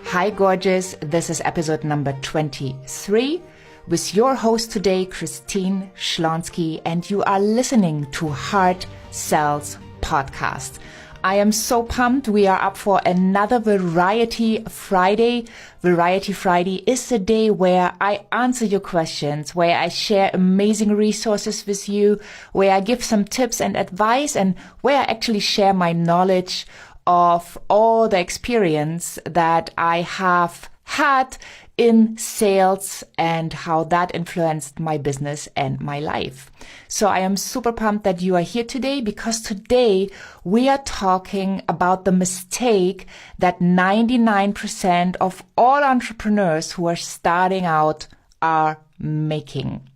Hi, gorgeous. This is episode number 23 with your host today, Christine Schlonski, and you are listening to Heart Sells Podcast. I am so pumped. We are up for another Variety Friday. Variety Friday is the day where I answer your questions, where I share amazing resources with you, where I give some tips and advice, and where I actually share my knowledge of all the experience that I have had in sales and how that influenced my business and my life. So I am super pumped that you are here today, because today we are talking about the mistake that 99% of all entrepreneurs who are starting out are making.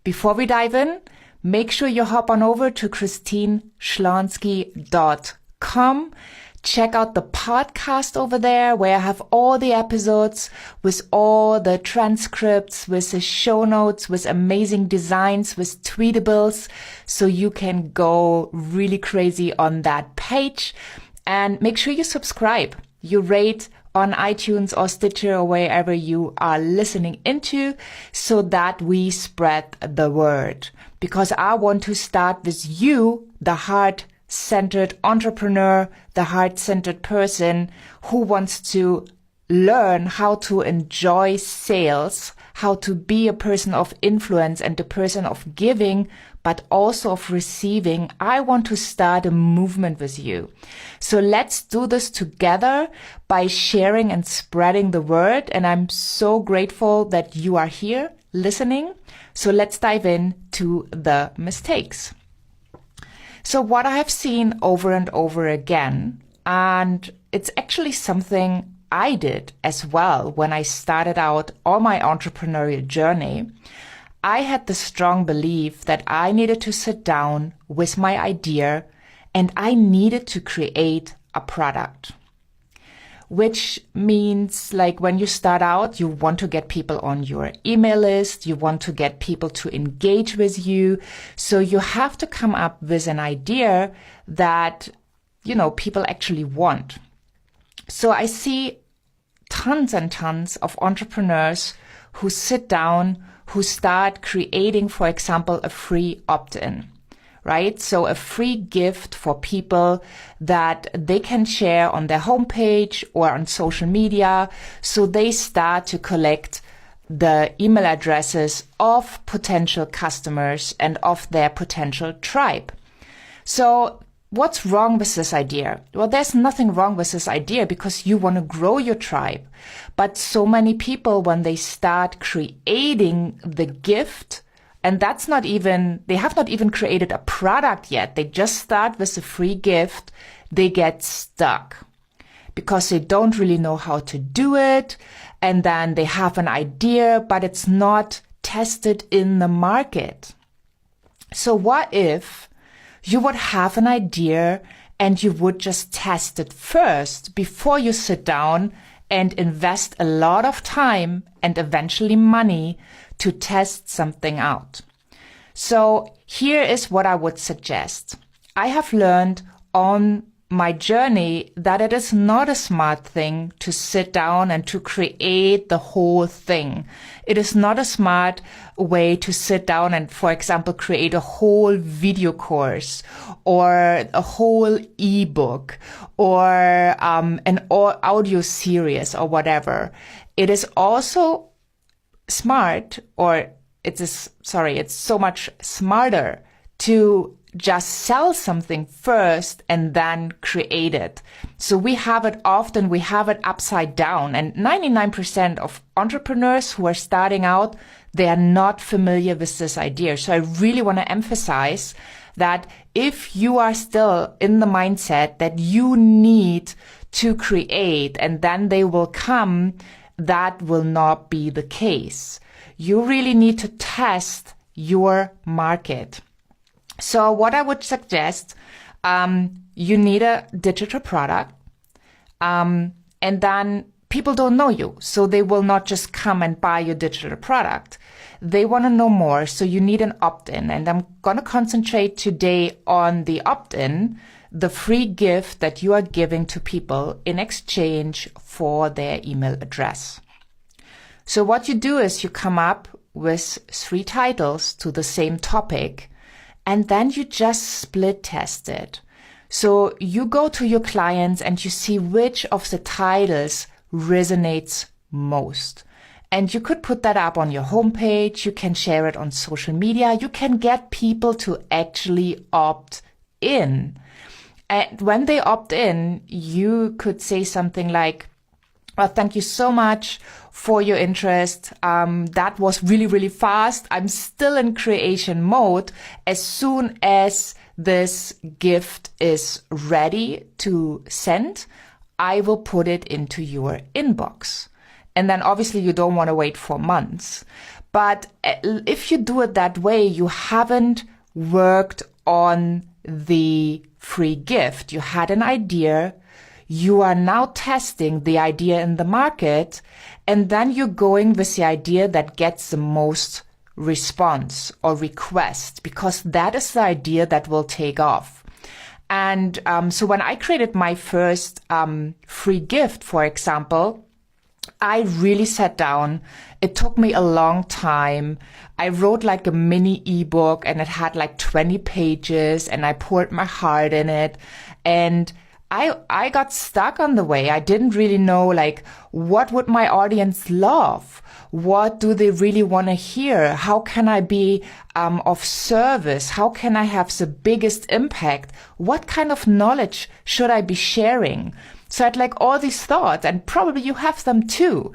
Before we dive in, make sure you hop on over to christineschlonski.com. Check out the podcast over there, where I have all the episodes with all the transcripts, with the show notes, with amazing designs, with tweetables, so you can go really crazy on that page. And make sure you subscribe, you rate on iTunes or Stitcher or wherever you are listening into, so that we spread the word. Because I want to start with you, the heart-centered entrepreneur, the heart-centered person who wants to learn how to enjoy sales, how to be a person of influence and a person of giving, but also of receiving. I want to start a movement with you. So let's do this together by sharing and spreading the word. And I'm so grateful that you are here listening. So let's dive into the mistakes. So what I have seen over and over again, and it's actually something I did as well when I started out on my entrepreneurial journey, I had the strong belief that I needed to sit down with my idea and I needed to create a product. Which means, like, when you start out, you want to get people on your email list. You want to get people to engage with you. So you have to come up with an idea that, people actually want. So I see tons and tons of entrepreneurs who sit down, who start creating, for example, a free opt-in. Right? So a free gift for people that they can share on their homepage or on social media. So they start to collect the email addresses of potential customers and of their potential tribe. So what's wrong with this idea? Well, there's nothing wrong with this idea, because you want to grow your tribe. But so many people, when they start creating the gift, and they have not even created a product yet. They just start with a free gift. They get stuck because they don't really know how to do it. And then they have an idea, but it's not tested in the market. So what if you would have an idea and you would just test it first before you sit down and invest a lot of time and eventually money to test something out? So here is what I would suggest. I have learned on my journey that it is not a smart thing to sit down and to create the whole thing. It is not a smart way to sit down and, for example, create a whole video course or a whole ebook or an audio series or whatever. It is also smart, it's so much smarter to just sell something first and then create it. So we have it upside down. And 99% of entrepreneurs who are starting out, they are not familiar with this idea. So I really want to emphasize that if you are still in the mindset that you need to create and then they will come, that will not be the case. You really need to test your market. So what I would suggest, you need a digital product, and then people don't know you, so they will not just come and buy your digital product. They want to know more, so you need an opt-in. And I'm going to concentrate today on the opt-in the free gift that you are giving to people in exchange for their email address. So what you do is you come up with 3 titles to the same topic, and then you just split test it. So you go to your clients and you see which of the titles resonates most. And you could put that up on your homepage. You can share it on social media. You can get people to actually opt in. And when they opt in, you could say something like, well, thank you so much for your interest. That was really, really fast. I'm still in creation mode. As soon as this gift is ready to send, I will put it into your inbox. And then obviously you don't want to wait for months. But if you do it that way, you haven't worked on the free gift. You had an idea. You are now testing the idea in the market. And then you're going with the idea that gets the most response or request, because that is the idea that will take off. And so when I created my first free gift, for example, I really sat down. It took me a long time. I wrote like a mini ebook and it had like 20 pages and I poured my heart in it. And I got stuck on the way. I didn't really know, like, what would my audience love? What do they really want to hear? How can I be of service? How can I have the biggest impact? What kind of knowledge should I be sharing? So I had like all these thoughts, and probably you have them too.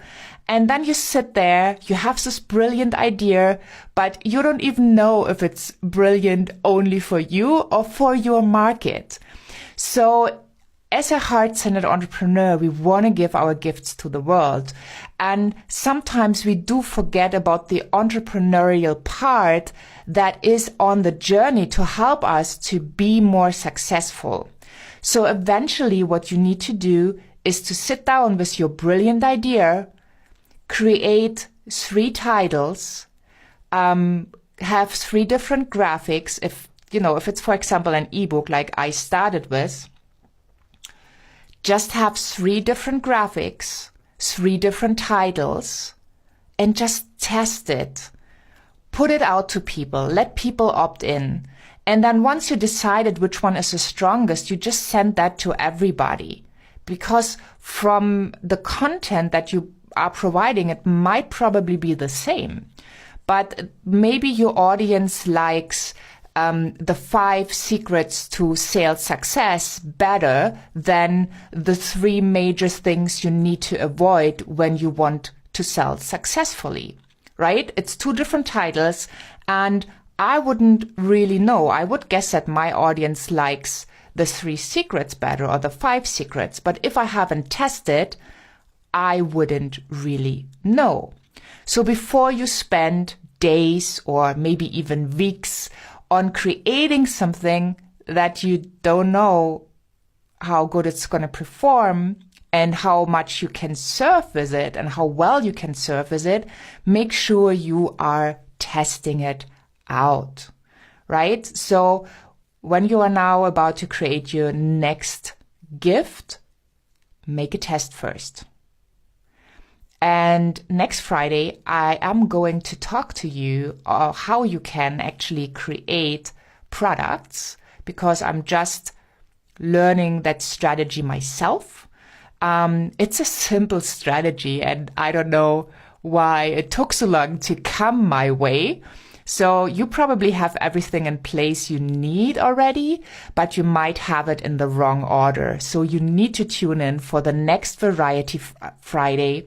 And then you sit there, you have this brilliant idea, but you don't even know if it's brilliant only for you or for your market. So as a heart-centered entrepreneur, we want to give our gifts to the world. And sometimes we do forget about the entrepreneurial part that is on the journey to help us to be more successful. So eventually what you need to do is to sit down with your brilliant idea, create 3 titles, have 3 different graphics. If it's, for example, an ebook like I started with, just have 3 different graphics, 3 different titles, and just test it. Put it out to people. Let people opt in. And then once you decided which one is the strongest, you just send that to everybody. Because from the content that you are providing, it might probably be the same. But maybe your audience likes the 5 secrets to sales success better than the 3 major things you need to avoid when you want to sell successfully, right? It's 2 different titles, and I wouldn't really know. I would guess that my audience likes the 3 secrets better or the 5 secrets. But if I haven't tested, I wouldn't really know. So before you spend days or maybe even weeks on creating something that you don't know how good it's going to perform and how much you can serve with it and how well you can serve with it, make sure you are testing it out, right? So when you are now about to create your next gift, make a test first. And next Friday, I am going to talk to you how you can actually create products, because I'm just learning that strategy myself. It's a simple strategy, and I don't know why it took so long to come my way. So you probably have everything in place you need already, but you might have it in the wrong order. So you need to tune in for the next Variety Friday,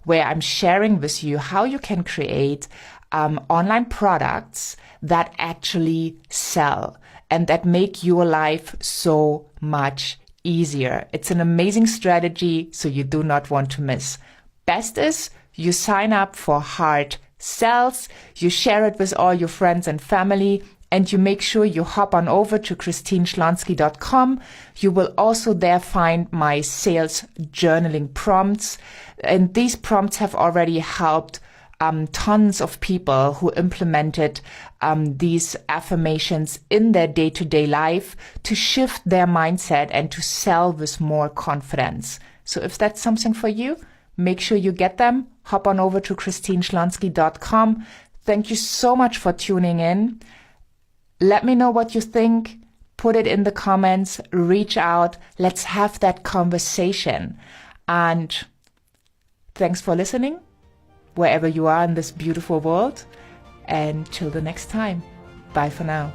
where I'm sharing with you how you can create online products that actually sell and that make your life so much easier. It's an amazing strategy, so you do not want to miss. Best is you sign up for Heart Sells, you share it with all your friends and family, and you make sure you hop on over to ChristineSchlonski.com. You will also there find my sales journaling prompts. And these prompts have already helped tons of people who implemented these affirmations in their day-to-day life to shift their mindset and to sell with more confidence. So if that's something for you, make sure you get them. Hop on over to ChristineSchlonski.com. Thank you so much for tuning in. Let me know what you think. Put it in the comments. Reach out. Let's have that conversation. And thanks for listening, wherever you are in this beautiful world. And till the next time, bye for now.